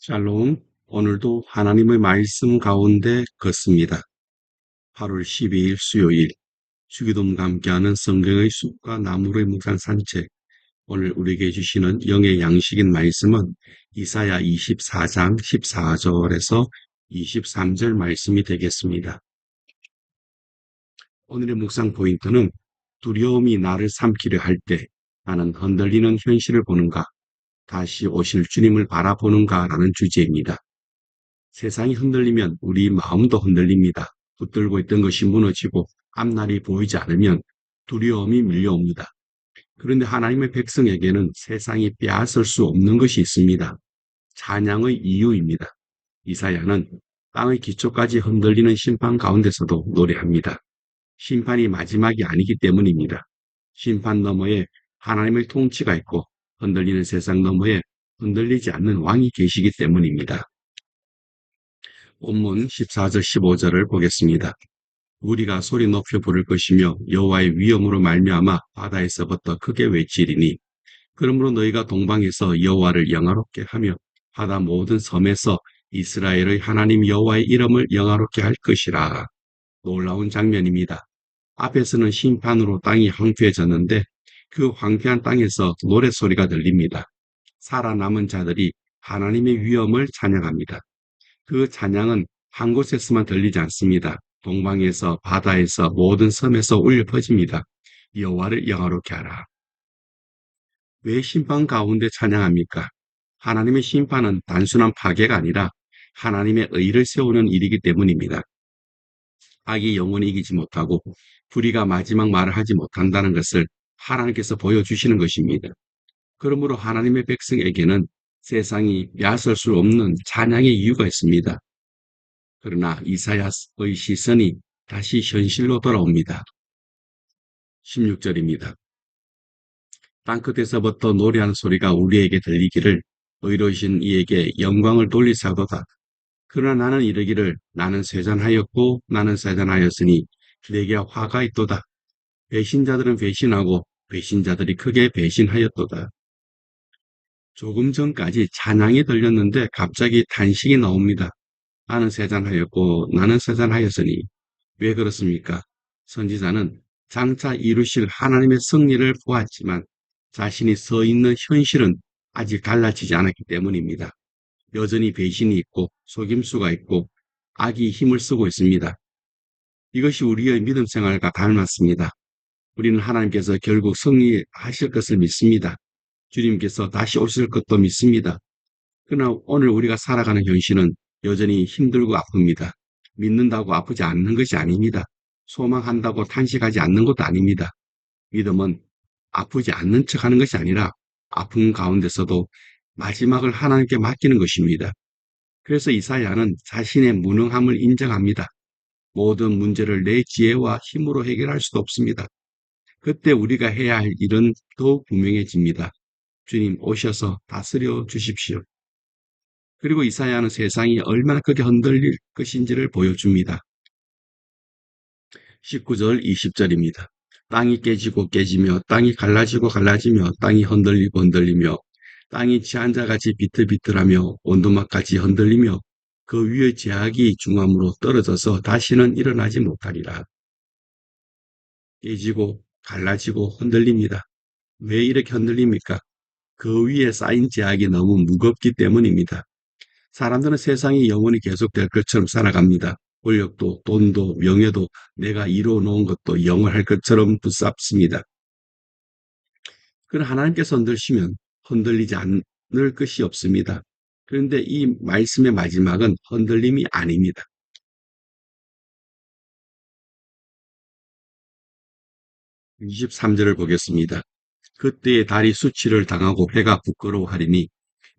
샬롬, 오늘도 하나님의 말씀 가운데 걷습니다. 8월 12일 수요일, 주기도문과 함께하는 성경의 숲과 나무의 묵상 산책. 오늘 우리에게 주시는 영의 양식인 말씀은 이사야 24장 14절에서 23절 말씀이 되겠습니다. 오늘의 묵상 포인트는 두려움이 나를 삼키려 할 때 나는 흔들리는 현실을 보는가, 다시 오실 주님을 바라보는가라는 주제입니다. 세상이 흔들리면 우리 마음도 흔들립니다. 붙들고 있던 것이 무너지고 앞날이 보이지 않으면 두려움이 밀려옵니다. 그런데 하나님의 백성에게는 세상이 빼앗을 수 없는 것이 있습니다. 찬양의 이유입니다. 이사야는 땅의 기초까지 흔들리는 심판 가운데서도 노래합니다. 심판이 마지막이 아니기 때문입니다. 심판 너머에 하나님의 통치가 있고 흔들리는 세상 너머에 흔들리지 않는 왕이 계시기 때문입니다. 본문 14절 15절을 보겠습니다. 우리가 소리 높여 부를 것이며 여호와의 위엄으로 말미암아 바다에서부터 크게 외치리니 그러므로 너희가 동방에서 여호와를 영화롭게 하며 바다 모든 섬에서 이스라엘의 하나님 여호와의 이름을 영화롭게 할 것이라. 놀라운 장면입니다. 앞에서는 심판으로 땅이 황폐해졌는데 그 황폐한 땅에서 노랫소리가 들립니다. 살아남은 자들이 하나님의 위엄을 찬양합니다. 그 찬양은 한 곳에서만 들리지 않습니다. 동방에서 바다에서 모든 섬에서 울려 퍼집니다. 여호와를 영화롭게 하라. 왜 심판 가운데 찬양합니까? 하나님의 심판은 단순한 파괴가 아니라 하나님의 의를 세우는 일이기 때문입니다. 악이 영원히 이기지 못하고 불의가 마지막 말을 하지 못한다는 것을 하나님께서 보여주시는 것입니다. 그러므로 하나님의 백성에게는 세상이 빼앗을 수 없는 찬양의 이유가 있습니다. 그러나 이사야의 시선이 다시 현실로 돌아옵니다. 16절입니다. 땅끝에서부터 노래하는 소리가 우리에게 들리기를 의로우신 이에게 영광을 돌리사도다. 그러나 나는 이르기를 나는 쇠잔하였고 나는 쇠잔하였으니 내게 화가 있도다. 배신자들은 배신하고 배신자들이 크게 배신하였도다. 조금 전까지 찬양이 들렸는데 갑자기 탄식이 나옵니다. 나는 쇠잔하였고 나는 쇠잔하였으니 왜 그렇습니까? 선지자는 장차 이루실 하나님의 승리를 보았지만 자신이 서 있는 현실은 아직 달라지지 않았기 때문입니다. 여전히 배신이 있고 속임수가 있고 악이 힘을 쓰고 있습니다. 이것이 우리의 믿음 생활과 닮았습니다. 우리는 하나님께서 결국 승리하실 것을 믿습니다. 주님께서 다시 오실 것도 믿습니다. 그러나 오늘 우리가 살아가는 현실은 여전히 힘들고 아픕니다. 믿는다고 아프지 않는 것이 아닙니다. 소망한다고 탄식하지 않는 것도 아닙니다. 믿음은 아프지 않는 척하는 것이 아니라 아픈 가운데서도 마지막을 하나님께 맡기는 것입니다. 그래서 이사야는 자신의 무능함을 인정합니다. 모든 문제를 내 지혜와 힘으로 해결할 수도 없습니다. 그때 우리가 해야 할 일은 더욱 분명해집니다. 주님 오셔서 다스려 주십시오. 그리고 이사야는 세상이 얼마나 크게 흔들릴 것인지를 보여줍니다. 19절 20절입니다. 땅이 깨지고 깨지며 땅이 갈라지고 갈라지며 땅이 흔들리고 흔들리며 땅이 취한 자같이 비틀비틀하며 온도막같이 흔들리며 그 위에 제약이 중함으로 떨어져서 다시는 일어나지 못하리라. 깨지고 갈라지고 흔들립니다. 왜 이렇게 흔들립니까? 그 위에 쌓인 제약이 너무 무겁기 때문입니다. 사람들은 세상이 영원히 계속될 것처럼 살아갑니다. 권력도 돈도 명예도 내가 이루어 놓은 것도 영원할 것처럼 붙잡습니다. 그러나 하나님께서 흔들시면 흔들리지 않을 것이 없습니다. 그런데 이 말씀의 마지막은 흔들림이 아닙니다. 23절을 보겠습니다. 그때의 달이 수치를 당하고 해가 부끄러워하리니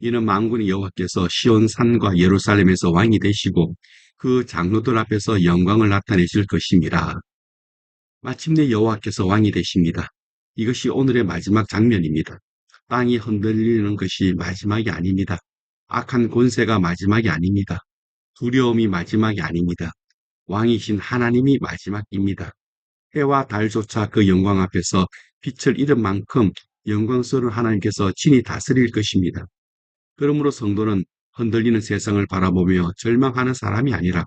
이는 만군의 여호와께서 시온 산과 예루살렘에서 왕이 되시고 그 장로들 앞에서 영광을 나타내실 것임이라. 마침내 여호와께서 왕이 되십니다. 이것이 오늘의 마지막 장면입니다. 땅이 흔들리는 것이 마지막이 아닙니다. 악한 권세가 마지막이 아닙니다. 두려움이 마지막이 아닙니다. 왕이신 하나님이 마지막입니다. 해와 달조차 그 영광 앞에서 빛을 잃은 만큼 영광스러운 하나님께서 친히 다스릴 것입니다. 그러므로 성도는 흔들리는 세상을 바라보며 절망하는 사람이 아니라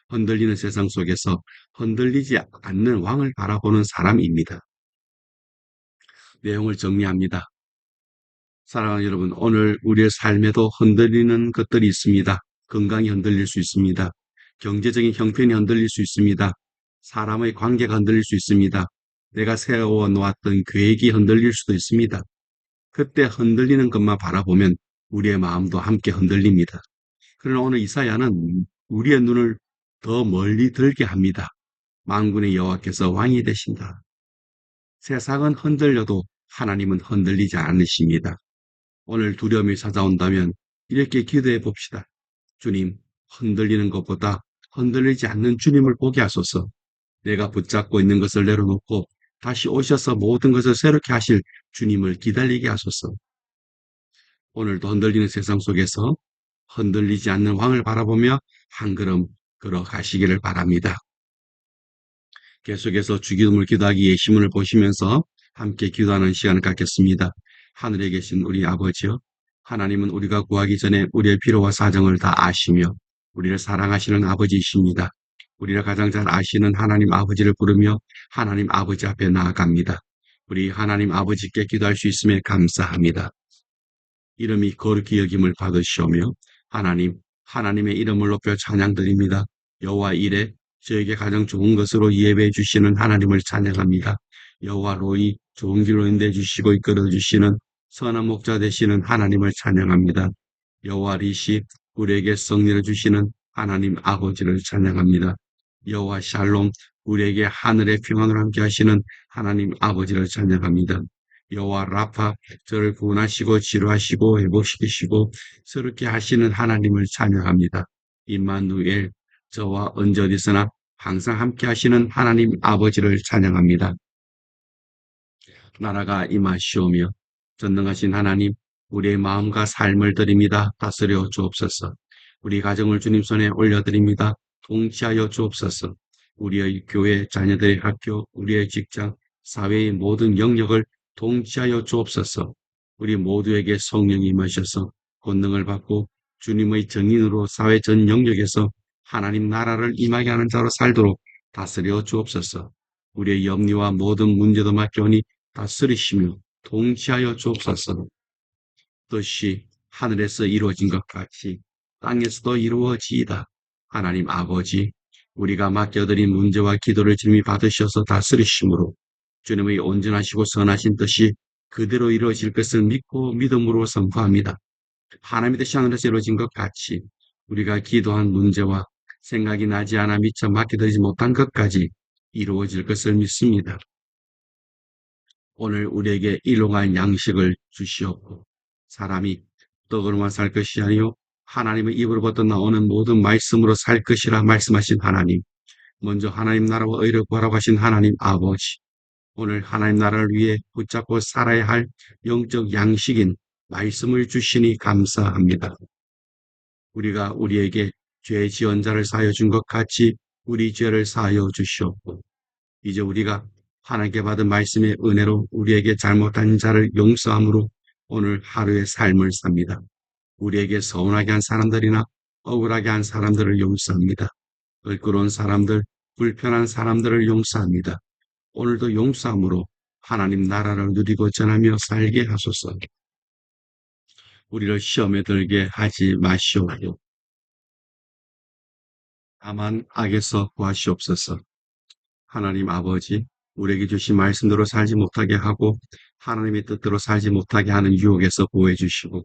흔들리는 세상 속에서 흔들리지 않는 왕을 바라보는 사람입니다. 내용을 정리합니다. 사랑하는 여러분, 오늘 우리의 삶에도 흔들리는 것들이 있습니다. 건강이 흔들릴 수 있습니다. 경제적인 형편이 흔들릴 수 있습니다. 사람의 관계가 흔들릴 수 있습니다. 내가 세워 놓았던 계획이 흔들릴 수도 있습니다. 그때 흔들리는 것만 바라보면 우리의 마음도 함께 흔들립니다. 그러나 오늘 이사야는 우리의 눈을 더 멀리 들게 합니다. 만군의 여호와께서 왕이 되신다. 세상은 흔들려도 하나님은 흔들리지 않으십니다. 오늘 두려움이 찾아온다면 이렇게 기도해 봅시다. 주님, 흔들리는 것보다 흔들리지 않는 주님을 보게 하소서. 내가 붙잡고 있는 것을 내려놓고 다시 오셔서 모든 것을 새롭게 하실 주님을 기다리게 하소서. 오늘도 흔들리는 세상 속에서 흔들리지 않는 왕을 바라보며 한 걸음 걸어가시기를 바랍니다. 계속해서 주기도문을 기도하기 위해 시문을 보시면서 함께 기도하는 시간을 갖겠습니다. 하늘에 계신 우리 아버지요. 하나님은 우리가 구하기 전에 우리의 필요와 사정을 다 아시며 우리를 사랑하시는 아버지이십니다. 우리를 가장 잘 아시는 하나님 아버지를 부르며 하나님 아버지 앞에 나아갑니다. 우리 하나님 아버지께 기도할 수 있음에 감사합니다. 이름이 거룩히 여김을 받으시오며 하나님의 이름을 높여 찬양드립니다. 여호와 이레 저에게 가장 좋은 것으로 예배해 주시는 하나님을 찬양합니다. 여호와 로이 좋은 길로 인도해 주시고 이끌어 주시는 선한 목자 되시는 하나님을 찬양합니다. 여호와 리시 우리에게 성리를 주시는 하나님 아버지를 찬양합니다. 여호와 샬롬 우리에게 하늘의 평안을 함께 하시는 하나님 아버지를 찬양합니다. 여호와 라파 저를 구원하시고 치료하시고 회복시키시고 새롭게 하시는 하나님을 찬양합니다. 임마누엘 저와 언제 어디서나 항상 함께 하시는 하나님 아버지를 찬양합니다. 나라가 임하시오며 전능하신 하나님 우리의 마음과 삶을 드립니다. 다스려 주옵소서. 우리 가정을 주님 손에 올려드립니다. 통치하여 주옵소서. 우리의 교회, 자녀들의 학교, 우리의 직장, 사회의 모든 영역을 통치하여 주옵소서. 우리 모두에게 성령이 임하셔서 권능을 받고 주님의 정인으로 사회 전 영역에서 하나님 나라를 임하게 하는 자로 살도록 다스려 주옵소서. 우리의 염려와 모든 문제도 맡겨오니 다스리시며 통치하여 주옵소서. 뜻이 하늘에서 이루어진 것 같이 땅에서도 이루어지이다. 하나님 아버지, 우리가 맡겨드린 문제와 기도를 주님이 받으셔서 다스리심으로 주님의 온전하시고 선하신 뜻이 그대로 이루어질 것을 믿고 믿음으로 선포합니다. 하나님의 뜻이 하늘에서 이루어진 것 같이 우리가 기도한 문제와 생각이 나지 않아 미처 맡겨드리지 못한 것까지 이루어질 것을 믿습니다. 오늘 우리에게 일용할 양식을 주시옵고 사람이 떡으로만 살 것이 아니요 하나님의 입으로부터 나오는 모든 말씀으로 살 것이라 말씀하신 하나님, 먼저 하나님 나라와 의를 구하라고 하신 하나님 아버지, 오늘 하나님 나라를 위해 붙잡고 살아야 할 영적 양식인 말씀을 주시니 감사합니다. 우리가 우리에게 죄 지은 자를 사하여 준 것 같이 우리 죄를 사하여 주시옵고 이제 우리가 하나님께 받은 말씀의 은혜로 우리에게 잘못한 자를 용서함으로 오늘 하루의 삶을 삽니다. 우리에게 서운하게 한 사람들이나 억울하게 한 사람들을 용서합니다. 껄끄러운 사람들, 불편한 사람들을 용서합니다. 오늘도 용서함으로 하나님 나라를 누리고 전하며 살게 하소서. 우리를 시험에 들게 하지 마시옵고 다만 악에서 구하시옵소서. 하나님 아버지, 우리에게 주신 말씀대로 살지 못하게 하고 하나님의 뜻대로 살지 못하게 하는 유혹에서 보호해 주시고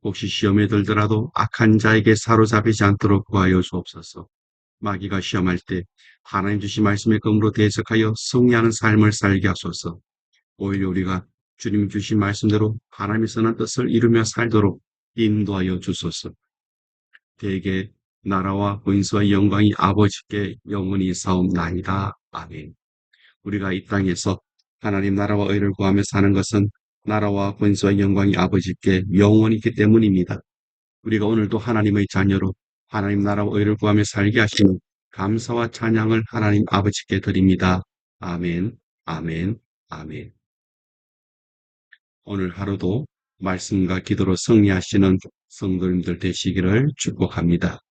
혹시 시험에 들더라도 악한 자에게 사로잡히지 않도록 구하여 주옵소서. 마귀가 시험할 때 하나님 주신 말씀의 검으로 대적하여 승리하는 삶을 살게 하소서. 오히려 우리가 주님 주신 말씀대로 하나님의 선한 뜻을 이루며 살도록 인도하여 주소서. 대개 나라와 권세와 영광이 아버지께 영원히 사옵나이다. 아멘. 우리가 이 땅에서 하나님 나라와 의를 구하며 사는 것은 나라와 권세와 영광이 아버지께 영원히 있기 때문입니다. 우리가 오늘도 하나님의 자녀로 하나님 나라와 의를 구하며 살게 하시는 감사와 찬양을 하나님 아버지께 드립니다. 아멘, 아멘, 아멘. 오늘 하루도 말씀과 기도로 승리하시는 성도님들 되시기를 축복합니다.